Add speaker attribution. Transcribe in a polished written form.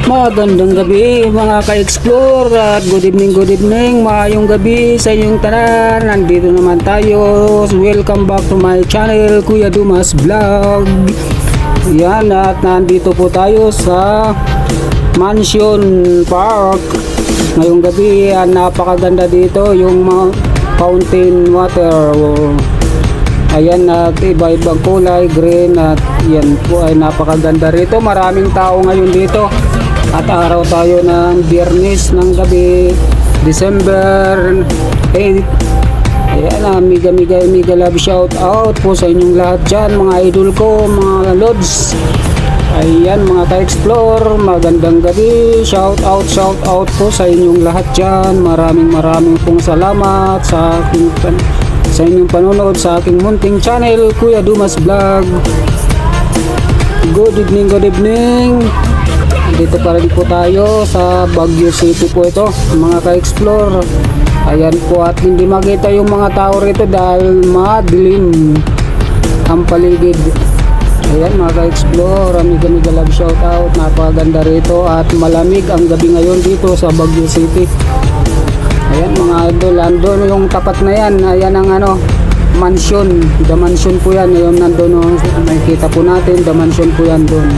Speaker 1: Magandang gabi mga ka-explore at good evening, maayong gabi sa inyong tanan. Nandito naman tayo, welcome back to my channel, Kuya Dumas Vlog. Yan, at nandito po tayo sa Mansion Park. Ngayong gabi, napakaganda dito yung fountain water. Ayan, at iba-ibang kulay, green, at yan po ay napakaganda rito. Maraming tao ngayon dito. At araw tayo ng Biyernes ng gabi, December 8. Ayan, mega love shout out po sa inyong lahat dyan, mga idol ko, mga lods. Ayan, mga ka-explore, magandang gabi. Shout out po sa inyong lahat dyan. Maraming pong salamat sa inyong panonood sa aking munting channel, Kuya Dumas Vlog. Good evening. Dito pa rin po tayo sa Baguio City po ito, mga ka-explore. Ayan po, at hindi makita yung mga tao rito dahil madilim ang paligid. Ayan, mga ka-explore, mega love shout out. Napakaganda rito at malamig ang gabi ngayon dito sa Baguio City. Ayan mga idol, andun yung tapat na yan. Ayan ang mansion, the mansion po yan. Yung nandun, nakikita po natin, the mansion po yan doon.